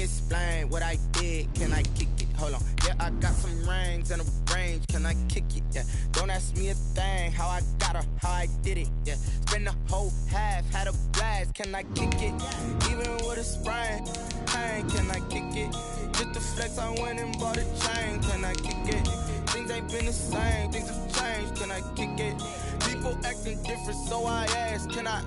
explain what I did. Can I kick it? Hold on. Yeah, I got some rings and a range. Can I kick it? Yeah. Don't ask me a thing. How I got her, how I did it. Yeah. Spend the whole half, had a blast. Can I kick it? Even with a sprain. Hey, can I kick it? Just the flex, I went and bought a chain. Can I kick it? Things ain't been the same. Things have changed. Can I kick it? People acting different, so I ask. Can I?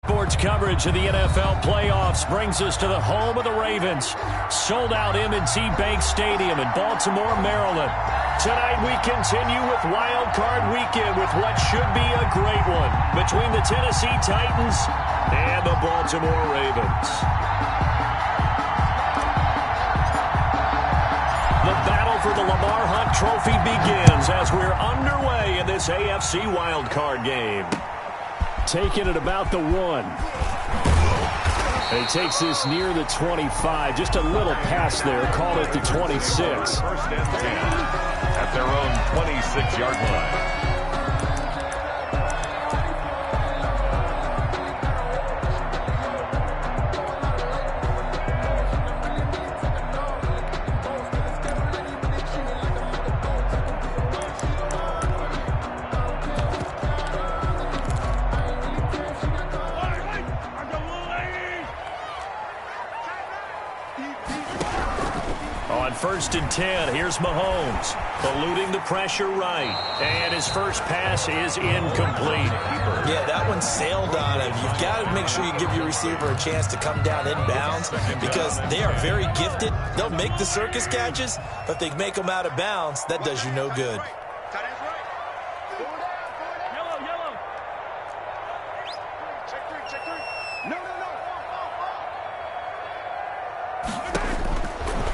Sports coverage of the NFL playoffs brings us to the home of the Ravens. Sold out M&T Bank Stadium in Baltimore, Maryland. Tonight we continue with Wild Card Weekend with what should be a great one between the Tennessee Titans and the Baltimore Ravens. The battle for the Lamar Hunt Trophy begins as we're underway in this AFC Wild Card game. Taking it about the 1. And he takes this near the 25. Just a little pass there. Call it the 26. First and 10 at their own 26-yard line. First and 10. Here's Mahomes. Eluding the pressure right. And his first pass is incomplete. Yeah, that one sailed on him. You've got to make sure you give your receiver a chance to come down inbounds because they are very gifted. They'll make the circus catches, but if they make them out of bounds, that does you no good.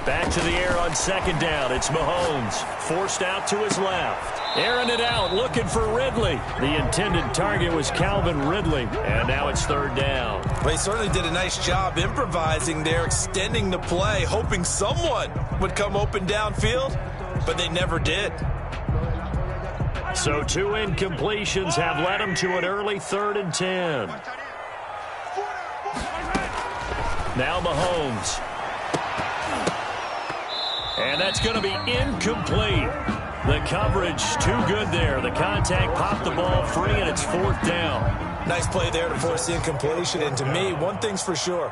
Back to the air on second down. It's Mahomes. Forced out to his left. Airing it out, looking for Ridley. The intended target was Calvin Ridley. And now it's third down. Well, he certainly did a nice job improvising there, extending the play, hoping someone would come open downfield, but they never did. So 2 incompletions have led him to an early 3rd and 10. Now Mahomes. And that's going to be incomplete. The coverage too good there. The contact popped the ball free, and it's 4th down. Nice play there to force the incompletion. And to me, one thing's for sure.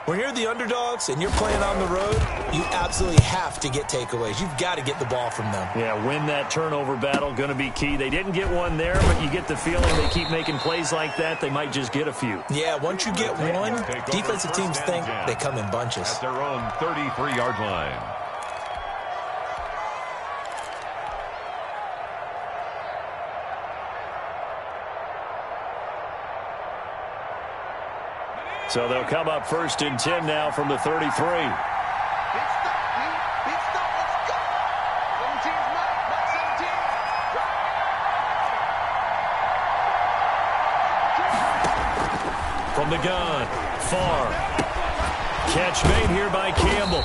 When you're the underdogs and you're playing on the road, you absolutely have to get takeaways. You've got to get the ball from them. Yeah, win that turnover battle, going to be key. They didn't get one there, but you get the feeling they keep making plays like that, they might just get a few. Yeah, once you get one, defensive teams think they come in bunches. At their own 33-yard line. So they'll come up 1st and 10 now from the 33. From the gun, far. Catch made here by Campbell.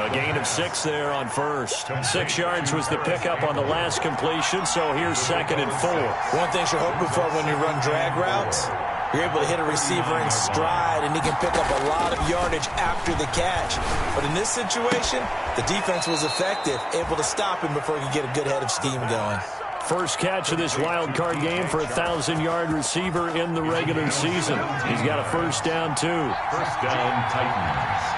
A gain of 6 there on first. 6 yards was the pickup on the last completion, so here's 2nd and 4. One thing you're hoping for when you run drag routes, you're able to hit a receiver in stride, and he can pick up a lot of yardage after the catch. But in this situation, the defense was effective, able to stop him before he could get a good head of steam going. First catch of this wild card game for a 1,000-yard receiver in the regular season. He's got a first down, too. First down, Titans.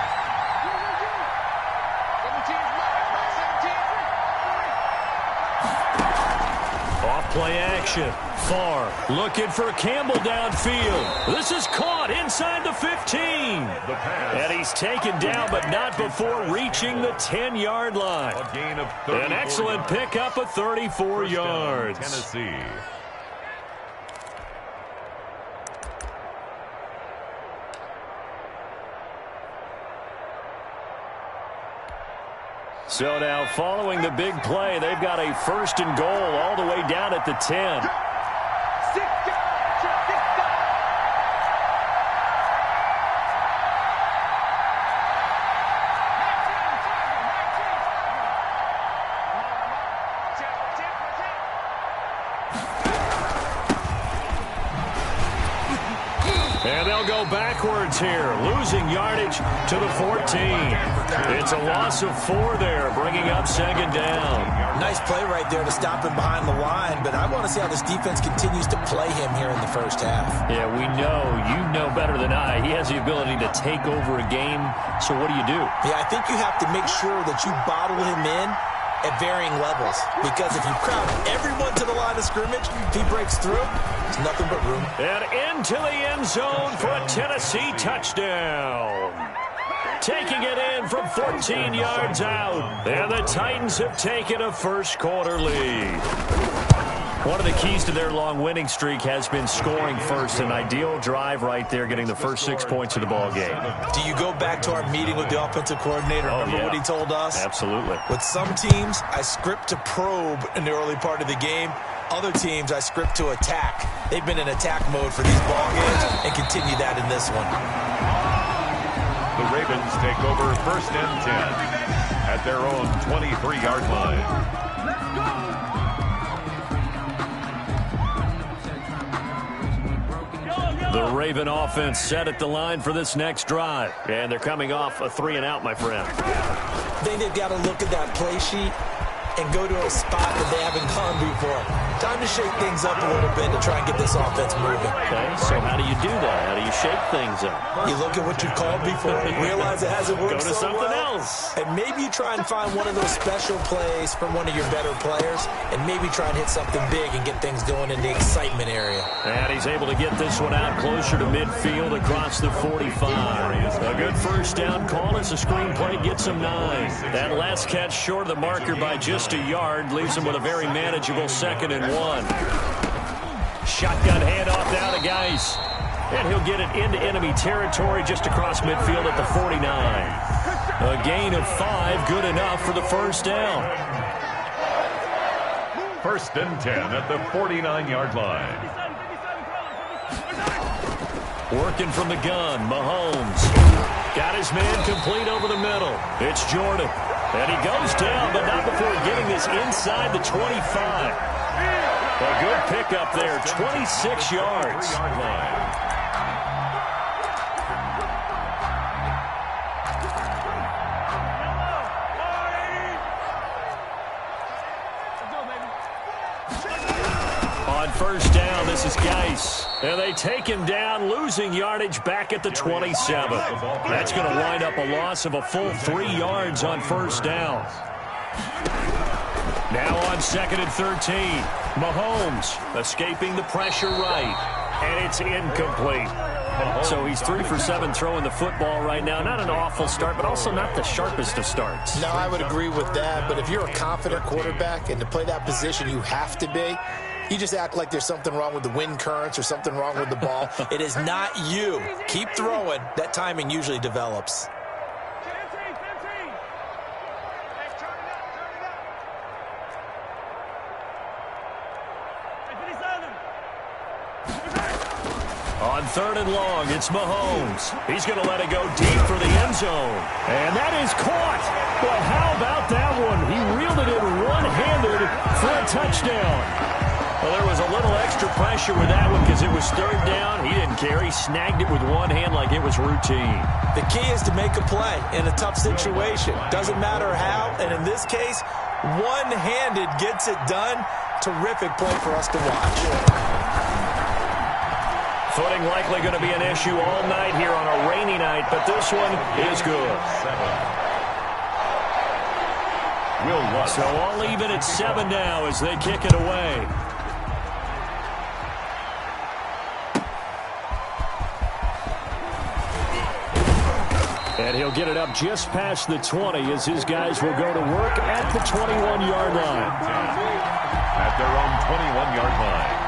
Play action. Far. Looking for Campbell downfield. This is caught inside the 15. And he's taken down, but not before reaching the 10-yard line. A gain of an excellent pickup of 34 yards. Tennessee. So now following the big play, they've got a 1st and goal all the way down at the 10. And they'll go backwards here, losing yardage to the 14. It's a loss of 4 there, bringing up 2nd down. Nice play right there to stop him behind the line, but I want to see how this defense continues to play him here in the first half. Yeah, we know, you know better than I, he has the ability to take over a game, so what do you do? Yeah, I think you have to make sure that you bottle him in at varying levels, because if you crowd everyone to the line of scrimmage, if he breaks through, there's nothing but room. And into the end zone for a Tennessee touchdown. Taking it in from 14 yards out. And the Titans have taken a first-quarter lead. One of the keys to their long winning streak has been scoring first. An ideal drive right there, getting the first 6 points of the ball game. Do you go back to our meeting with the offensive coordinator? Remember what he told us? Absolutely. With some teams, I script to probe in the early part of the game. Other teams, I script to attack. They've been in attack mode for these ball games and continue that in this one. The Ravens take over 1st and 10 at their own 23-yard line. The Raven offense set at the line for this next drive. And they're coming off a 3-and-out, my friend. I think they've got to look at that play sheet and go to a spot that they haven't gone before. Time to shake things up a little bit to try and get this offense moving. Okay, so how do you do that? How do you shake things up? You look at what you called before, realize it hasn't worked Go to so something well, else. and maybe you try and find one of those special plays from one of your better players, and maybe try and hit something big and get things going in the excitement area. And he's able to get this one out closer to midfield across the 45. A good first down call as the screenplay gets him 9. That last catch short of the marker by just a yard leaves him with a very manageable 2nd and 1. Shotgun handoff now to Geis. And he'll get it into enemy territory just across midfield at the 49. A gain of 5, good enough for the first down. 1st and 10 at the 49-yard line. Working from the gun, Mahomes. Got his man complete over the middle. It's Jordan. And he goes down, but not before getting this inside the 25. A good pickup there, 26 yards. On first down, this is Geis. And they take him down, losing yardage back at the 27. That's going to wind up a loss of a full 3 yards on first down. Now on 2nd and 13. Mahomes escaping the pressure right. And it's incomplete. So he's 3 for 7 throwing the football right now. Not an awful start, but also not the sharpest of starts. No, I would agree with that. But if you're a confident quarterback and to play that position, you have to be. You just act like there's something wrong with the wind currents or something wrong with the ball. It is not you. Keep throwing. That timing usually develops. On 3rd and long, it's Mahomes. He's going to let it go deep for the end zone. And that is caught. Well, how about that one? He reeled it in one-handed for a touchdown. Well, there was a little extra pressure with that one because it was 3rd down. He didn't care. He snagged it with one hand like it was routine. The key is to make a play in a tough situation. Doesn't matter how, and in this case, one-handed gets it done. Terrific play for us to watch. Footing likely going to be an issue all night here on a rainy night, but this one is good. So all even at 7 now as they kick it away. And he'll get it up just past the 20 as his guys will go to work at the 21-yard line. At their own 21-yard line.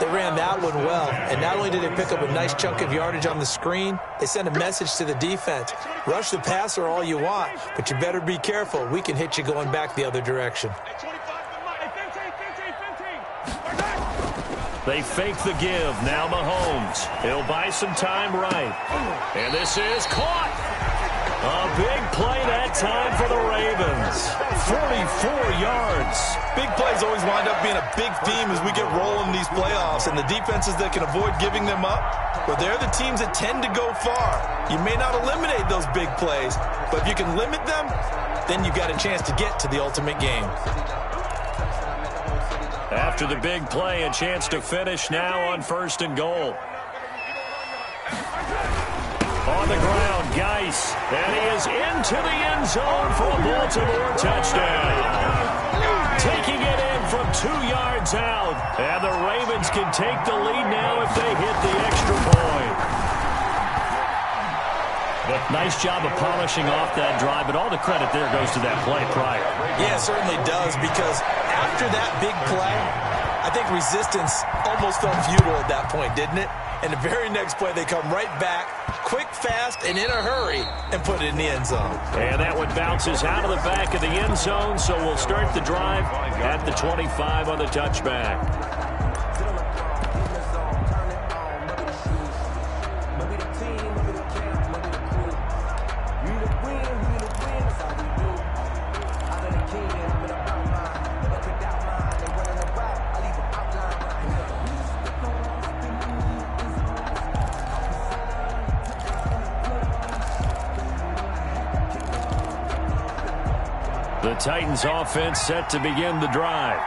They ran that one well, and not only did they pick up a nice chunk of yardage on the screen, they sent a message to the defense. Rush the passer all you want, but you better be careful. We can hit you going back the other direction. They fake the give. Now Mahomes. He'll buy some time right. And this is caught. A big play that time for the Ravens. 44 yards. Big plays always wind up being a big theme as we get rolling in these playoffs, and the defenses that can avoid giving them up, well, they're the teams that tend to go far. You may not eliminate those big plays, but if you can limit them, then you've got a chance to get to the ultimate game. After the big play, a chance to finish now on 1st and goal. On the ground, Geis, and he is into the end zone for a Baltimore touchdown. Taking it in from 2 yards out, and the Ravens can take the lead now if they hit the extra point. Nice job of polishing off that drive, but all the credit there goes to that play prior. Yeah, it certainly does, because after that big play, I think resistance almost felt futile at that point, didn't it? And the very next play, they come right back, quick, fast, and in a hurry, and put it in the end zone. And that one bounces out of the back of the end zone, so we'll start the drive at the 25 on the touchback. The Titans offense set to begin the drive.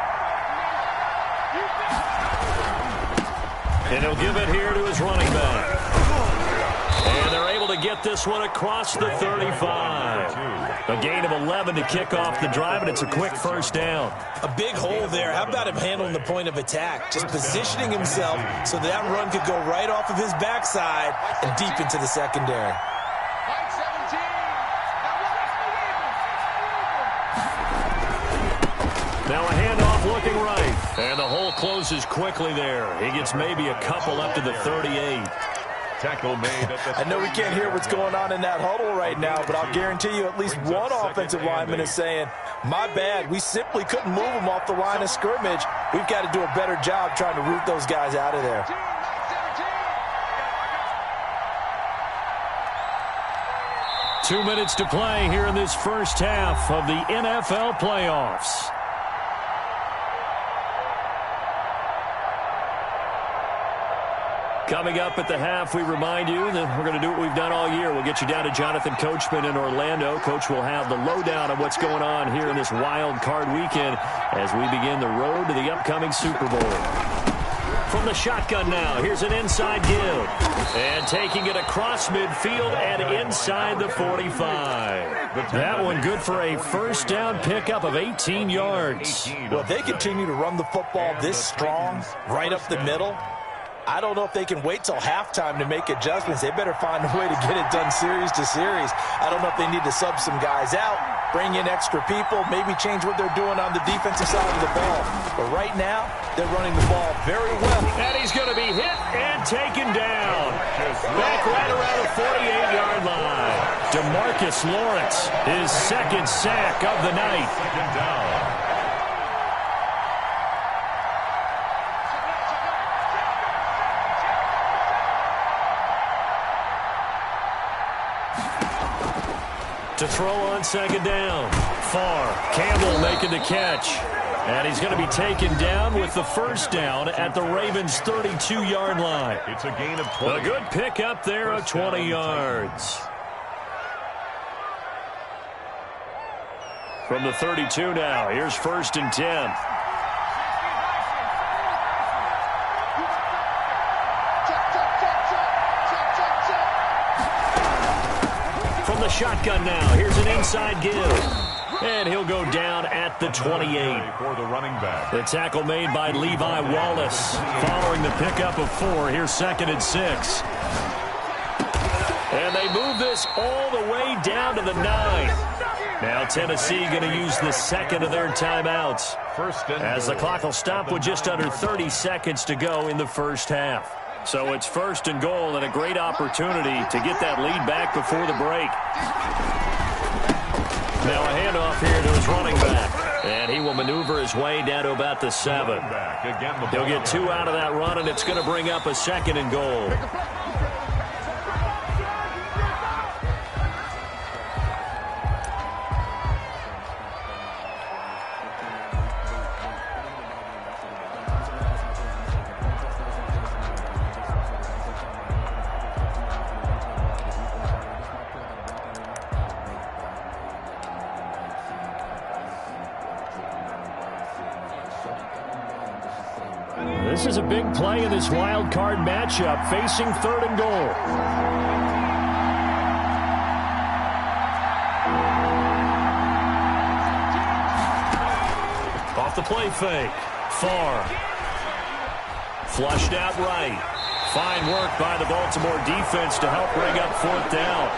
And he'll give it here to his running back. And they're able to get this one across the 35. A gain of 11 to kick off the drive, and it's a quick first down. A big hole there. How about him handling the point of attack? Just positioning himself so that run could go right off of his backside and deep into the secondary. Now a handoff looking right. And the hole closes quickly there. He gets maybe a couple up to the 38. Tackle made at the I know we can't hear what's going on in that huddle right now, but I'll guarantee you at least one offensive lineman is saying, my bad, we simply couldn't move them off the line of scrimmage. We've got to do a better job trying to root those guys out of there. Two minutes to play here in this first half of the NFL playoffs. Coming up at the half, we remind you that we're going to do what we've done all year. We'll get you down to Jonathan Coachman in Orlando. Coach will have the lowdown of what's going on here in this wild card weekend as we begin the road to the upcoming Super Bowl. From the shotgun now, here's an inside give. And taking it across midfield and inside the 45. That one good for a first down pickup of 18 yards. Well, if they continue to run the football this strong, right up the middle, I don't know if they can wait till halftime to make adjustments. They better find a way to get it done series to series. I don't know if they need to sub some guys out, bring in extra people, maybe change what they're doing on the defensive side of the ball. But right now, they're running the ball very well. And he's going to be hit and taken down. Back right around the 48-yard line. DeMarcus Lawrence, his second sack of the night. second down. To throw on second down. Far. Campbell making the catch. And he's going to be taken down with the first down at the Ravens' 32-yard line. It's a gain of 20. A good pickup there of 20 yards. From the 32 now, here's 1st and 10. From the shotgun now, here's an inside give. And he'll go down at the 28. For the running back. The tackle made by Levi Wallace. Following the pickup of 4, here's 2nd and 6. And they move this all the way down to the 9. Now Tennessee going to use the second of their timeouts as the clock will stop with just under 30 seconds to go in the first half. So it's first and goal and a great opportunity to get that lead back before the break. Now a handoff here to his running back. And he will maneuver his way down to about the 7. He'll get 2 out of that run, and it's going to bring up a second and goal. This is a big play in this wild card matchup, facing third and goal. Off the play fake. Far. Flushed out right. Fine work by the Baltimore defense to help bring up fourth down.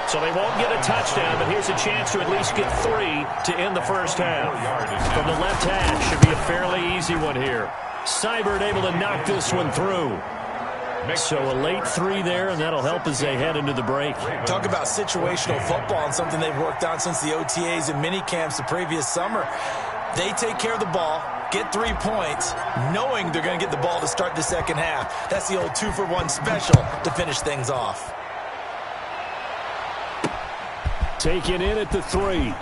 So they won't get a touchdown, but here's a chance to at least get 3 to end the first half. From the left hash, should be a fairly easy one here. Seibert able to knock this one through. So a late 3 there, and that'll help as they head into the break. Talk about situational football and something they've worked on since the OTAs and mini camps the previous summer. They take care of the ball, get 3 points, knowing they're going to get the ball to start the second half. That's the old 2-for-1 special to finish things off. Taken in at the 3.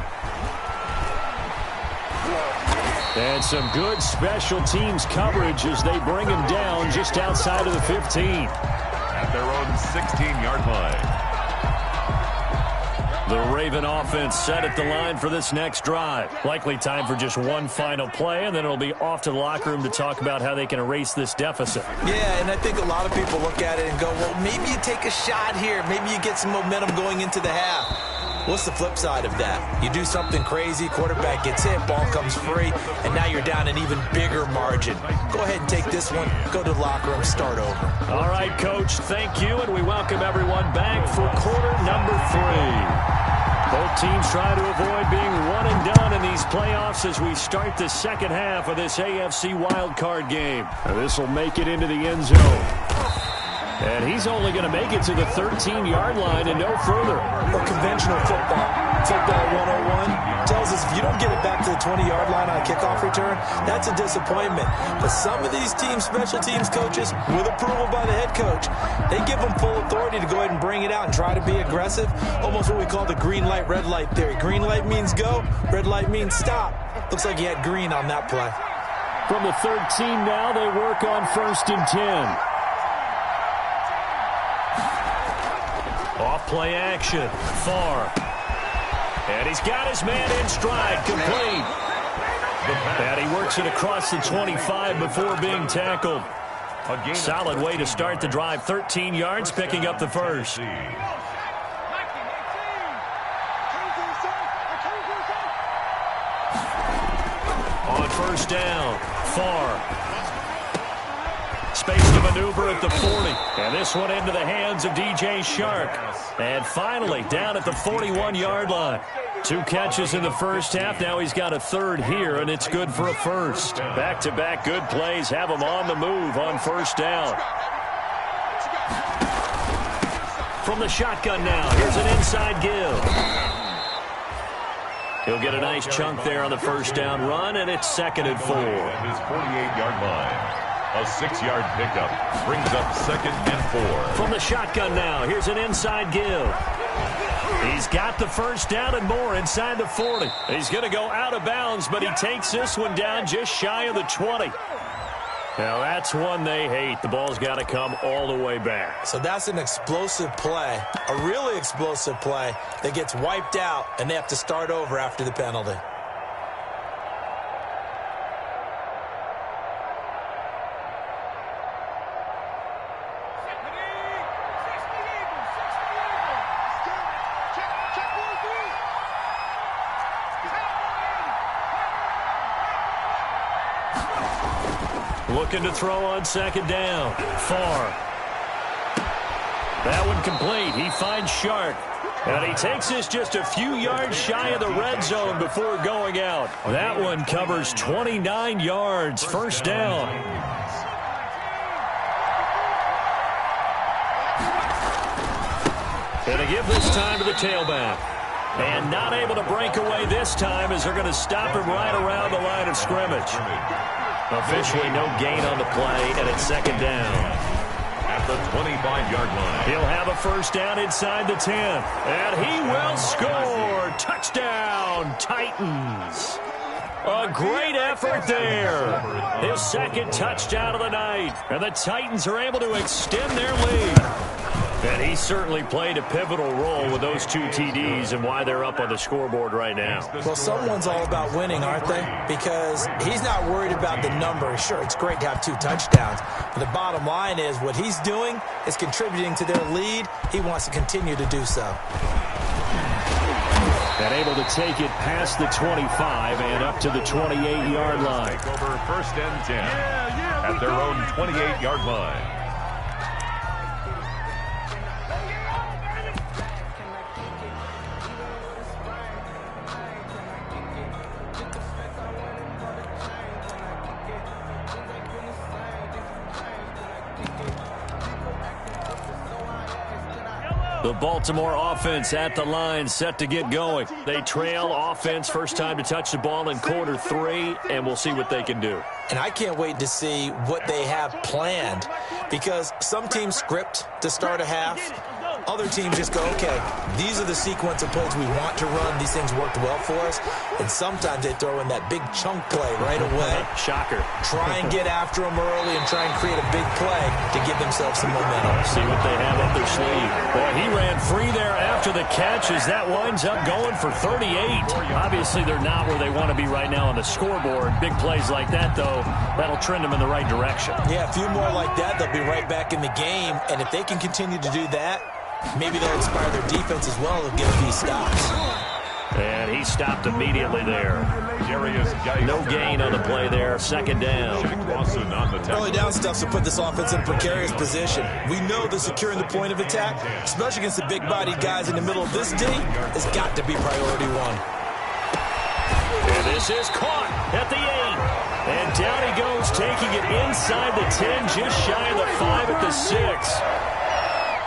And some good special teams coverage as they bring him down just outside of the 15. At their own 16-yard line. The Raven offense set at the line for this next drive. Likely time for just one final play, and then it'll be off to the locker room to talk about how they can erase this deficit. Yeah, and I think a lot of people look at it and go, well, maybe you take a shot here. Maybe you get some momentum going into the half. What's the flip side of that? You do something crazy, quarterback gets hit, ball comes free, and now you're down an even bigger margin. Go ahead and take this one, go to the locker room, start over. All right, Coach, thank you, and we welcome everyone back for quarter number 3. Both teams try to avoid being one and done in these playoffs as we start the second half of this AFC wildcard game. This will make it into the end zone. And he's only going to make it to the 13-yard line and no further. Well, conventional football 101, tells us if you don't get it back to the 20-yard line on a kickoff return, that's a disappointment. But some of these teams, special teams coaches, with approval by the head coach, they give them full authority to go ahead and bring it out and try to be aggressive. Almost what we call the green light, red light theory. Green light means go, red light means stop. Looks like he had green on that play. From the 13 now, they work on 1st and 10. Off play action, far. And he's got his man in stride, complete. And he works it across the 25 before being tackled. Solid way to start the drive, 13 yards, picking up the first. On first down, far. Space to maneuver at the 40. And this one into the hands of DJ Shark. And finally, down at the 41-yard line. 2 catches in the first half. Now he's got a third here, and it's good for a first. Back-to-back good plays have him on the move on first down. From the shotgun now, here's an inside give. He'll get a nice chunk there on the first down run, and it's 2nd and 4. At his 48-yard line. A 6-yard pickup brings up 2nd and 4. From the shotgun now, here's an inside give. He's got the first down and more inside the 40. He's going to go out of bounds, but he takes this one down just shy of the 20. Now that's one they hate. The ball's got to come all the way back. So that's an explosive play, a really explosive play that gets wiped out, and they have to start over after the penalty. Looking to throw on 2nd down. Far. That one complete. He finds Shark. And he takes this just a few yards shy of the red zone before going out. That one covers 29 yards. First down. And to give this time to the tailback. And not able to break away this time as they're going to stop him right around the line of scrimmage. Officially no gain on the play, and it's second down. At the 25-yard line. He'll have a first down inside the 10. And he will score. Touchdown, Titans. A great effort there. His second touchdown of the night. And the Titans are able to extend their lead. And he certainly played a pivotal role with those 2 TDs and why they're up on the scoreboard right now. Well, someone's all about winning, aren't they? Because he's not worried about the number. Sure, it's great to have 2 touchdowns. But the bottom line is what he's doing is contributing to their lead. He wants to continue to do so. And able to take it past the 25 and up to the 28-yard line. Take over first and 10 at their own 28-yard line. The Baltimore offense at the line, set to get going. They trail offense, first time to touch the ball in quarter 3, and we'll see what they can do. And I can't wait to see what they have planned, because some teams script to start a half. Other teams just go, okay, these are the sequence of plays we want to run. These things worked well for us. And sometimes they throw in that big chunk play right away. Shocker. Try and get after them early and try and create a big play to give themselves some momentum. See what they have up their sleeve. Boy, he ran free there after the catch as that winds up going for 38. Obviously, they're not where they want to be right now on the scoreboard. Big plays like that, though, that'll trend them in the right direction. Yeah, a few more like that, they'll be right back in the game. And if they can continue to do that, maybe they'll inspire their defense as well to get a few stops. And he stopped immediately there. No gain on the play there. Second down. Early down stuff to put this offense in a precarious position. We know that securing the point of attack, especially against the big-bodied guys in the middle of this D, has got to be priority 1. And this is caught at the 8. And down he goes, taking it inside the 10, just shy of the 5 at the 6.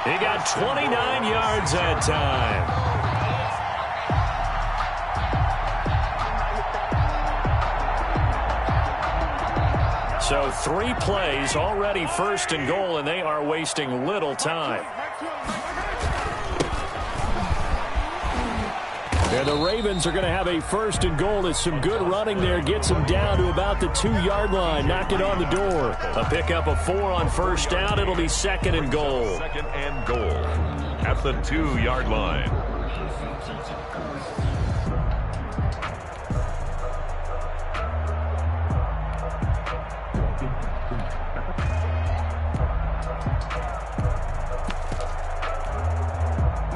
He got 29 yards that time. So 3 plays, already first and goal, and they are wasting little time. And the Ravens are going to have a first and goal. It's some good running there. Gets them down to about the 2-yard line. Knocked it on the door. A pickup of 4 on first down. It'll be second and goal. Second and goal at the 2-yard line.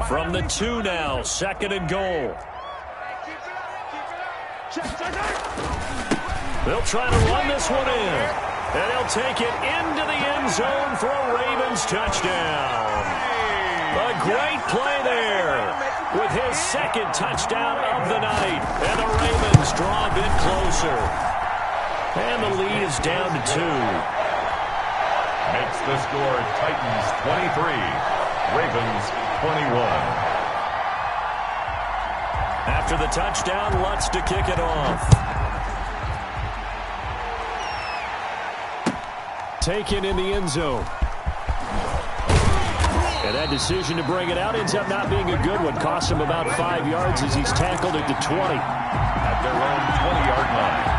From the 2 now, second and goal. They'll try to run this one in. And they'll take it into the end zone for a Ravens touchdown. A great play there with his second touchdown of the night. And the Ravens draw a bit closer. And the lead is down to 2. Makes the score Titans 23, Ravens 21. After the touchdown, Lutz to kick it off. Taken in the end zone. And that decision to bring it out ends up not being a good one. Costs him about 5 yards as he's tackled at the 20. At their own 20-yard line.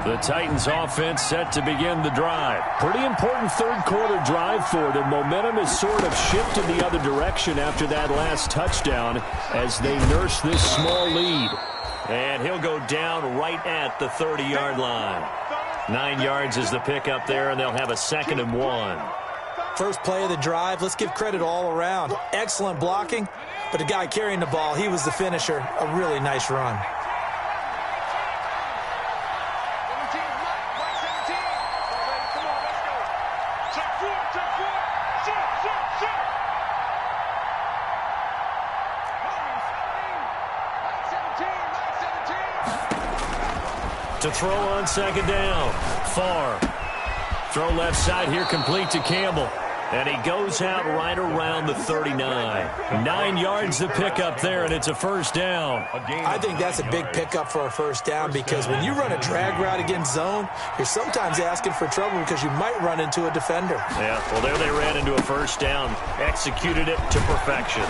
The Titans offense set to begin the drive. Pretty important third quarter drive for them. Momentum has sort of shifted the other direction after that last touchdown as they nurse this small lead. And he'll go down right at the 30-yard line. 9 yards is the pickup there, and they'll have a second and 1. First play of the drive, let's give credit all around. Excellent blocking, but the guy carrying the ball, he was the finisher. A really nice run. To throw on second down. Far. Throw left side here, complete to Campbell. And he goes out right around the 39. 9 yards to pick up there, and it's a first down. I think that's a big pickup for a first down because when you run a drag route against zone, you're sometimes asking for trouble because you might run into a defender. Yeah, well, there they ran into a first down. Executed it to perfection.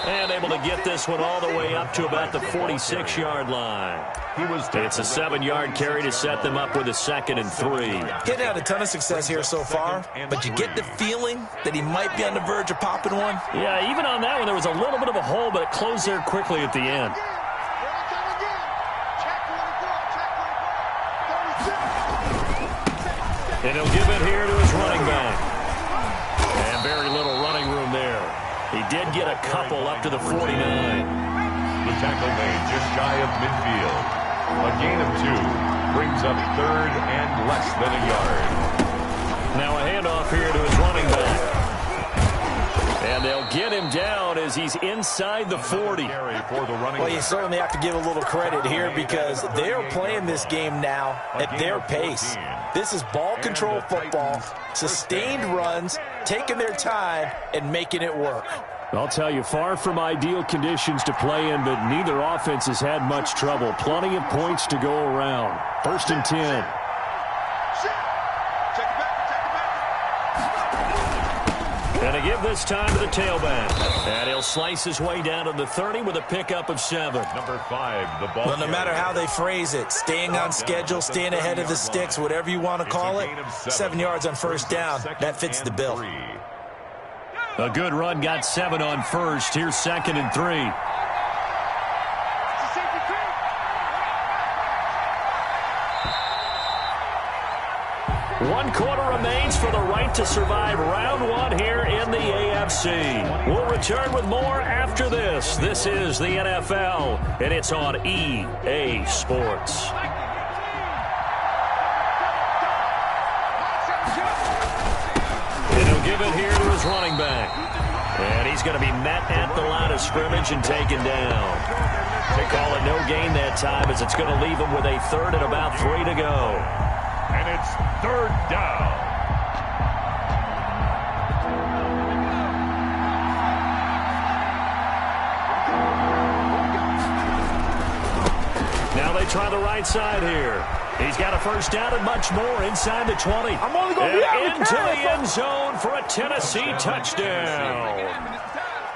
And able to get this one all the way up to about the 46-yard line. It's a 7-yard carry to set them up with a 2nd and 3. Getting had a ton of success here so far, but you get the feeling that he might be on the verge of popping one. Yeah, even on that one, there was a little bit of a hole, but it closed there quickly at the end. And he'll give it here to his running back. And very little running room there. He did get a couple up to the 49. The tackle made just shy of midfield. A gain of 2 brings up 3rd and less than a yard. Now a handoff here to his running back. And they'll get him down as he's inside the 40. Well, you certainly have to give a little credit here because they're playing this game now at their pace. This is ball control football, sustained runs, taking their time, and making it work. I'll tell you, far from ideal conditions to play in, but neither offense has had much trouble. Plenty of points to go around. 1st and 10. And to give this time to the tailback. And he'll slice his way down to the 30 with a pickup of 7. Number 5, the ball. Well, no matter how they phrase it, staying on schedule, staying ahead of the sticks, whatever you want to call it, 7 yards on first down, that fits the bill. A good run got 7 on first. Here's 2nd and 3. One quarter remains for the right to survive round 1 here in the AFC. We'll return with more after this. This is the NFL, and it's on EA Sports. And he'll give it here to his running back. And he's going to be met at the line of scrimmage and taken down. They call it no gain that time as it's going to leave him with a 3rd and about 3 to go. And it's 3rd down. Now they try the right side here. He's got a first down and much more inside the 20. I'm only going to be into the end zone for a Tennessee touchdown.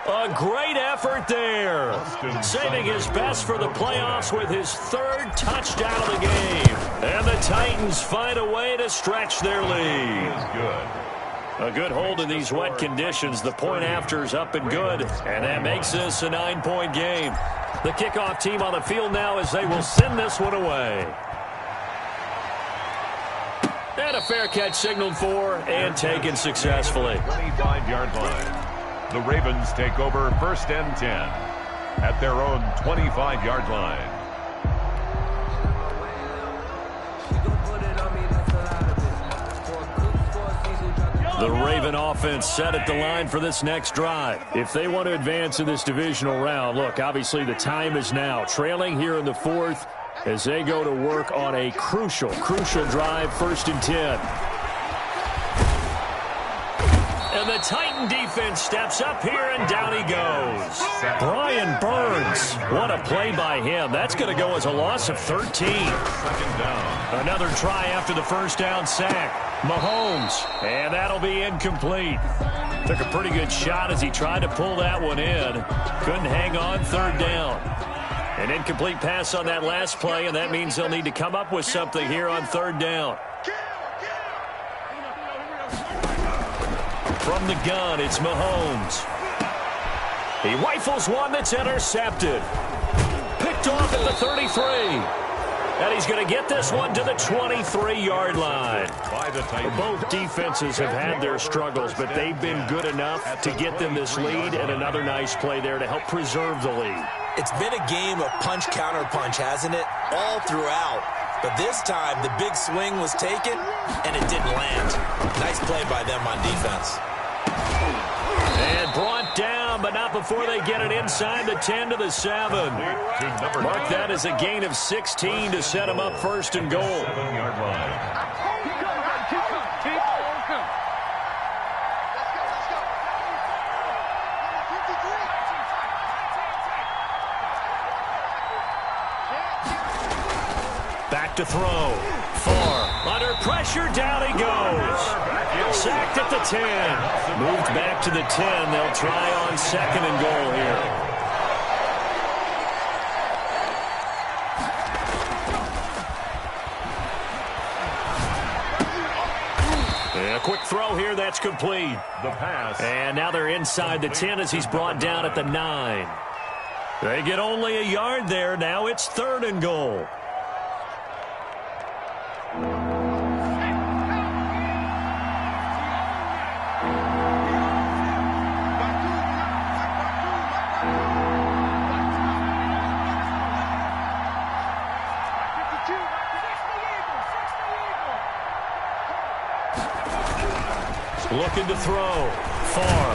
A great effort there. Saving his best for the playoffs with his 3rd touchdown of the game. And the Titans find a way to stretch their lead. A good hold in these wet conditions. The point after is up and good. And that makes this a 9-point game. The kickoff team on the field now as they will send this one away. And a fair catch signaled for and taken successfully. 25-yard line. The Ravens take over 1st and 10 at their own 25-yard line. The Raven offense set at the line for this next drive. If they want to advance in this divisional round, look, obviously the time is now. Trailing here in the 4th as they go to work on a crucial drive, 1st and 10. And the Titan defense steps up here, and down he goes. Brian Burns. What a play by him. That's going to go as a loss of 13. 2nd down. Another try after the first down sack. Mahomes, and that'll be incomplete. Took a pretty good shot as he tried to pull that one in. Couldn't hang on, 3rd down. An incomplete pass on that last play, and that means they'll need to come up with something here on 3rd down. From the gun, it's Mahomes. He rifles one that's intercepted. Picked off at the 33. And he's going to get this one to the 23-yard line. Both defenses have had their struggles, but they've been good enough to get them this lead, and another nice play there to help preserve the lead. It's been a game of punch-counter-punch, hasn't it? All throughout. But this time, the big swing was taken, and it didn't land. Nice play by them on defense. And brought down, but not before they get it inside the 10 to the 7. Mark that as a gain of 16 to set them up first and goal. 7-yard line. Back to throw. Far. Under pressure, down he goes. Sacked at the 10. Moved back to the 10. They'll try on second and goal here. A quick throw here, that's complete. The pass. And now they're inside the 10 as he's brought down at the 9. They get only a yard there. Now it's third and goal. Looking to throw. Far.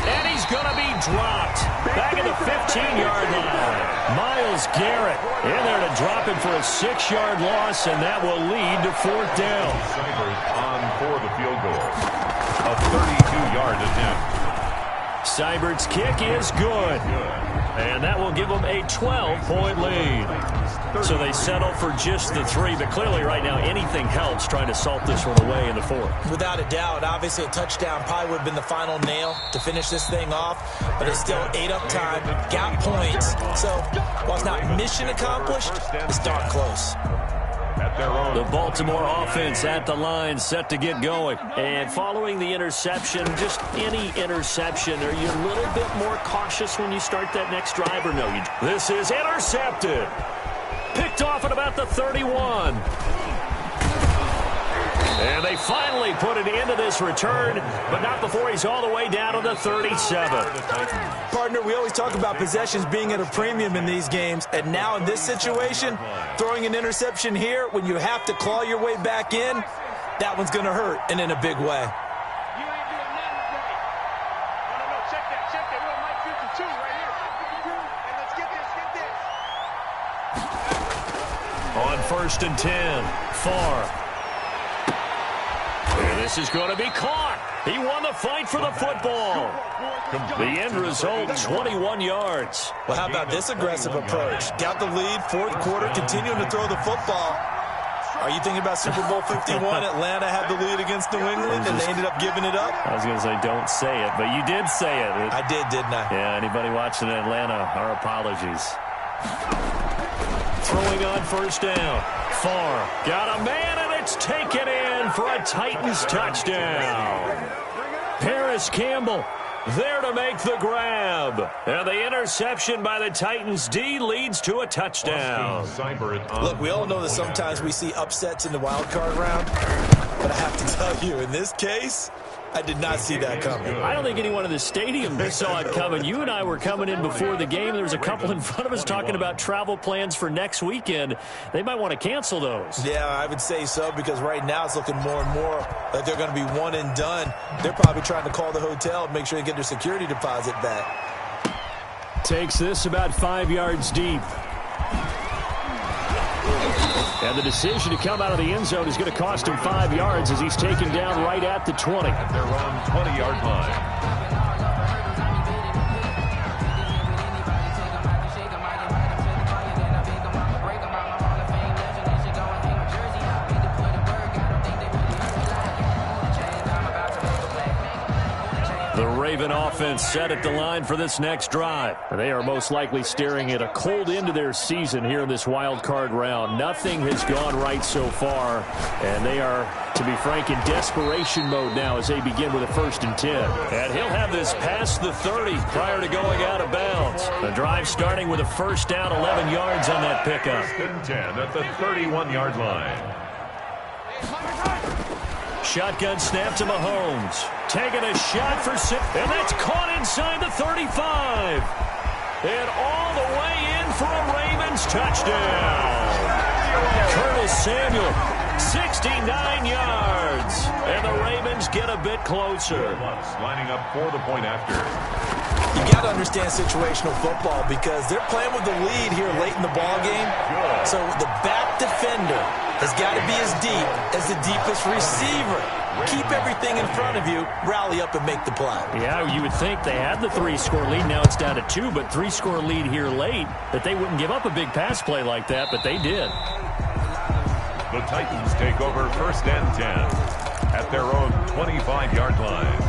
And he's going to be dropped. Back at the 15-yard line. Myles Garrett in there to drop him for a 6-yard loss, and that will lead to fourth down. Cybers on for the field goal. A 32-yard attempt. Sybert's kick is good. And that will give them a 12-point lead. So they settle for just the 3, but clearly right now anything helps trying to salt this one away in the 4th. Without a doubt, obviously a touchdown probably would have been the final nail to finish this thing off, but it's still ate up time, got points. So while it's not mission accomplished, it's darn close. The Baltimore offense at the line, set to get going. And following the interception, just any interception, are you a little bit more cautious when you start that next drive or no? This is intercepted. Picked off at about the 31. And they finally put an end to this return, but not before he's all the way down to the 37. Partner, we always talk about possessions being at a premium in these games, and now in this situation, throwing an interception here when you have to claw your way back in, that one's going to hurt, and in a big way. On 1st and 10, Far. And this is going to be caught. He won the fight for the football. The end result, 21 yards. Well, how about this aggressive approach? Got the lead, 4th quarter, continuing to throw the football. Are you thinking about Super Bowl 51? Atlanta had the lead against New England, and they ended up giving it up? I was going to say, don't say it, but you did say it. I did, didn't I? Yeah, anybody watching Atlanta, our apologies. Throwing on 1st down. Far. Got a man, and it's taken in for a Titans touchdown. Paris Campbell there to make the grab. And the interception by the Titans D leads to a touchdown. Look, we all know that sometimes we see upsets in the wild card round, but I have to tell you, in this case, I did not see that coming. I don't think anyone in the stadium saw it coming. You and I were coming in before the game. There was a couple in front of us talking about travel plans for next weekend. They might want to cancel those. Yeah, I would say so, because right now it's looking more and more like they're going to be one and done. They're probably trying to call the hotel and make sure they get their security deposit back. Takes this about 5 yards deep. And the decision to come out of the end zone is going to cost him 5 yards as he's taken down right at the 20. At their own 20-yard line. The Raven offense set at the line for this next drive. They are most likely staring at a cold end to their season here in this wild card round. Nothing has gone right so far, and they are, to be frank, in desperation mode now as they begin with a 1st and 10. And he'll have this past the 30 prior to going out of bounds. The drive starting with a 1st down, 11 yards on that pickup. 1st and 10 at the 31-yard line. Shotgun snap to Mahomes. Taking a shot for 6. And that's caught inside the 35. And all the way in for a Ravens touchdown. Curtis Samuel, 69 yards. get a bit closer. Lining up for the point after. You got to understand situational football because they're playing with the lead here late in the ball game. So the back defender has got to be as deep as the deepest receiver. Keep everything in front of you, rally up and make the play. Yeah, you would think they had the 3-score lead. Now it's down to 2, but 3-score lead here late, that they wouldn't give up a big pass play like that, but they did. The Titans take over 1st and 10 at their own 25-yard line.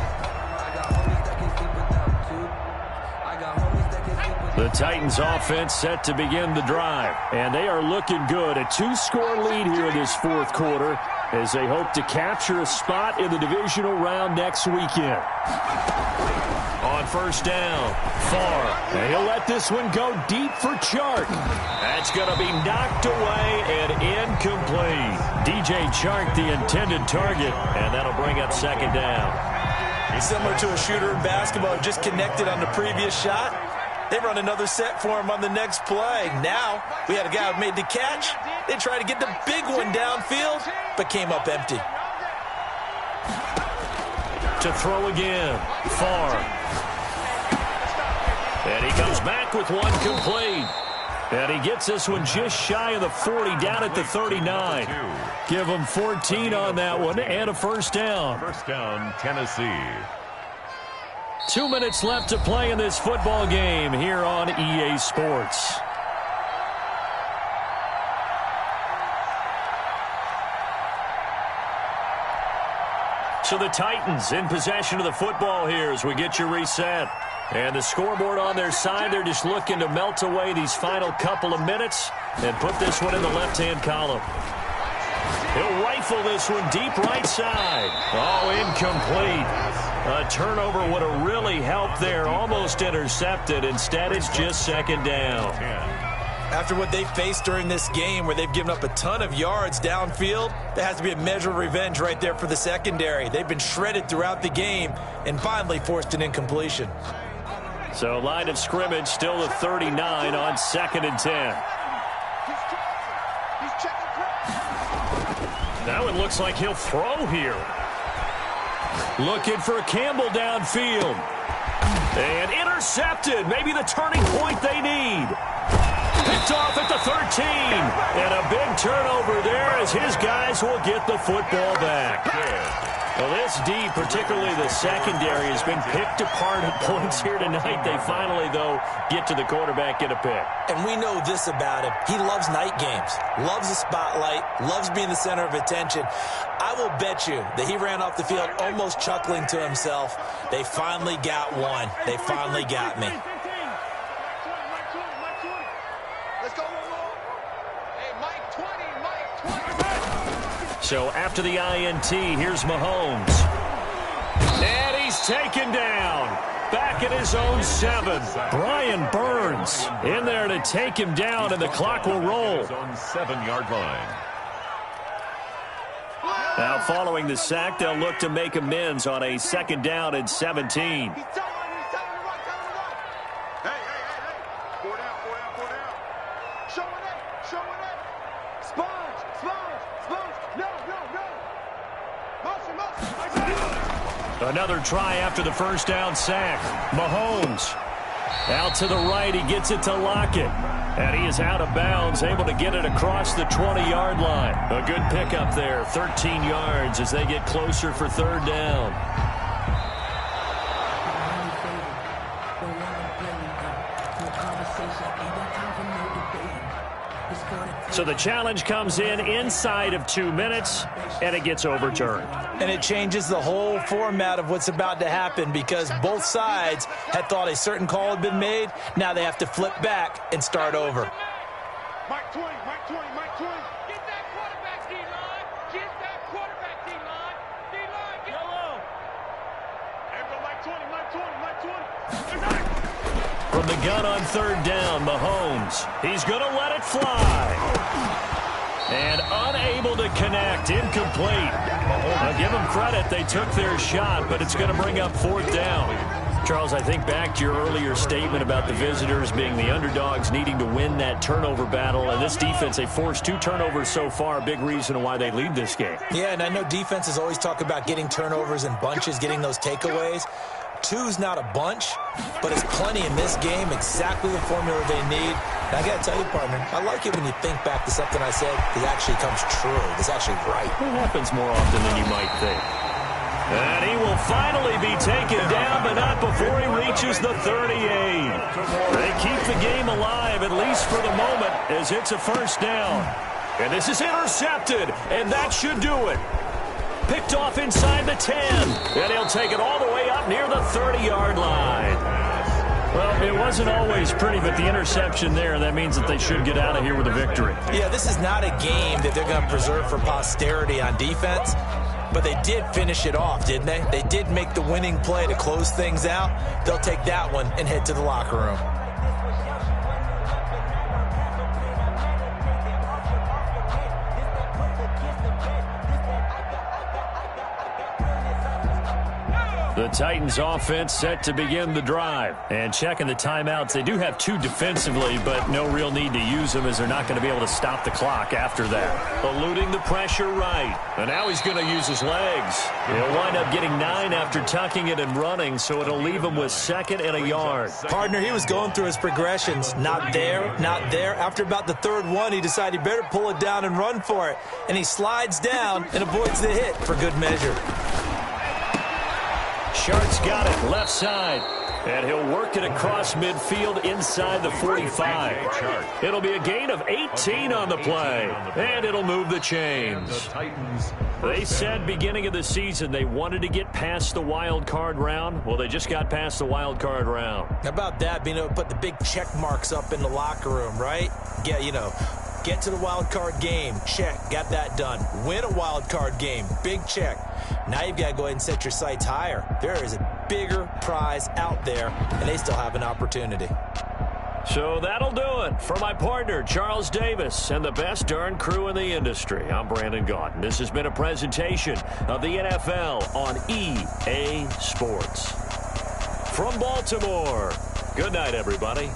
The Titans offense set to begin the drive, and they are looking good. A 2-score lead here in this 4th quarter as they hope to capture a spot in the divisional round next weekend. On 1st down, Farr. And he'll let this one go deep for Chark. That's going to be knocked away and incomplete. DJ Chark, the intended target, and that'll bring up 2nd down. Similar to a shooter in basketball, just connected on the previous shot. They run another set for him on the next play. Now, we had a guy who made the catch. They tried to get the big one downfield, but came up empty. To throw again, Farr. And he comes back with one complete. And he gets this one just shy of the 40, down at the 39. Give him 14 on that one and a 1st down. 1st down, Tennessee. 2 minutes left to play in this football game here on EA Sports. So the Titans in possession of the football here as we get you reset. And the scoreboard on their side, they're just looking to melt away these final couple of minutes and put this one in the left-hand column. He'll rifle this one deep right side. Oh, incomplete. A turnover would have really helped there. Almost intercepted. Instead, it's just 2nd down. After what they faced during this game where they've given up a ton of yards downfield, there has to be a measure of revenge right there for the secondary. They've been shredded throughout the game and finally forced an incompletion. So line of scrimmage still at 39 on 2nd and 10. Now it looks like he'll throw here. Looking for Campbell downfield. And intercepted. Maybe the turning point they need. Picked off at the 13. And a big turnover there as his guys will get the football back. Well, this D, particularly the secondary, has been picked apart at points here tonight. They finally, though, get to the quarterback, get a pick. And we know this about him. He loves night games, loves the spotlight, loves being the center of attention. I will bet you that he ran off the field almost chuckling to himself. They finally got one. They finally got me. So after the INT, here's Mahomes. And he's taken down. Back at his own 7. Brian Burns in there to take him down, and the clock will roll. His own 7-yard line. Now following the sack, they'll look to make amends on a 2nd down and 17. Another try after the 1st down sack. Mahomes out to the right. He gets it to Lockett. And he is out of bounds, able to get it across the 20-yard line. A good pickup there, 13 yards as they get closer for 3rd down. So the challenge comes in inside of 2 minutes, and it gets overturned. And it changes the whole format of what's about to happen because both sides had thought a certain call had been made. Now they have to flip back and start over. Mike 20, Mike 20, Mike 20. Get that quarterback, D-line. Get that quarterback, D-line. D-line, get low. There we go, Mike 20, Mike 20, Mike 20. From the gun on 3rd down, Mahomes. He's going to let it fly. And unable to connect, incomplete. Now give them credit, they took their shot, but it's going to bring up 4th down. Charles, I think back to your earlier statement about the visitors being the underdogs needing to win that turnover battle. And this defense, they forced 2 turnovers so far, a big reason why they lead this game. Yeah, and I know defenses always talk about getting turnovers in bunches, getting those takeaways. 2's not a bunch, but it's plenty in this game, exactly the formula they need. And I got to tell you, partner, I like it when you think back to something I said that actually comes true. It's actually right. It happens more often than you might think. And he will finally be taken down, but not before he reaches the 38. They keep the game alive, at least for the moment, as it's a first down. And this is intercepted, and that should do it. Picked off inside the 10, and he'll take it all the way up near the 30-yard line. Well, it wasn't always pretty, but the interception there, that means that they should get out of here with a victory. Yeah, this is not a game that they're going to preserve for posterity on defense, but they did finish it off, didn't they? They did make the winning play to close things out. They'll take that one and head to the locker room. The Titans offense set to begin the drive. And checking the timeouts, they do have 2 defensively, but no real need to use them as they're not going to be able to stop the clock after that. Eluding the pressure right. And now he's going to use his legs. He'll wind up getting 9 after tucking it and running, so it'll leave him with 2nd and a yard. Partner, he was going through his progressions. Not there, not there. After about the 3rd one, he decided he better pull it down and run for it. And he slides down and avoids the hit for good measure. Shart's got it, left side. And he'll work it across midfield inside the 45. It'll be a gain of 18 on the play. And it'll move the chains. They said beginning of the season they wanted to get past the wild card round. Well, they just got past the wild card round. How about that, being able to put the big check marks up in the locker room, right? Yeah, you know, get to the wild card game, check, got that done. Win a wild card game, big check. Now you've got to go ahead and set your sights higher. There is a bigger prize out there, and they still have an opportunity. So that'll do it for my partner, Charles Davis, and the best darn crew in the industry. I'm Brandon Gaudin. This has been a presentation of the NFL on EA Sports. From Baltimore, good night, everybody.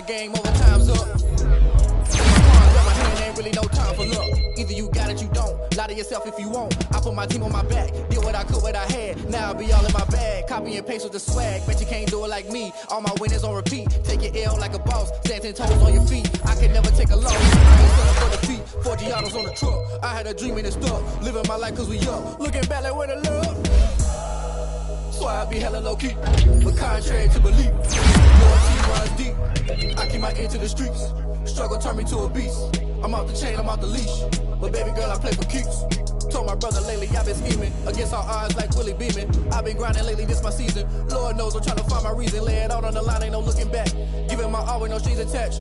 Game over, time's up. My hand ain't really no time for luck. Either you got it, you don't. Lie to yourself if you won't. I put my team on my back. Did what I could, what I had. Now I'll be all in my bag. Copy and paste with the swag. Bet you can't do it like me. All my winners on repeat. Take your L like a boss. Stand 10 toes on your feet. I can never take a loss. I ain't set up for defeat. 4 Giottos on the truck. I had a dream and it stuck. Living my life cause we up. Looking back like where the love. Swear I be hella low-key, but contrary to belief, loyalty runs deep. I keep my ear to the streets. Struggle turned me to a beast. I'm off the chain, I'm off the leash. But baby girl, I play for keeps. Told my brother lately I've been scheming against all odds like Willie Beeman. I've been grinding lately, this my season. Lord knows I'm trying to find my reason. Lay it out on the line, ain't no looking back. Giving my all with no strings attached.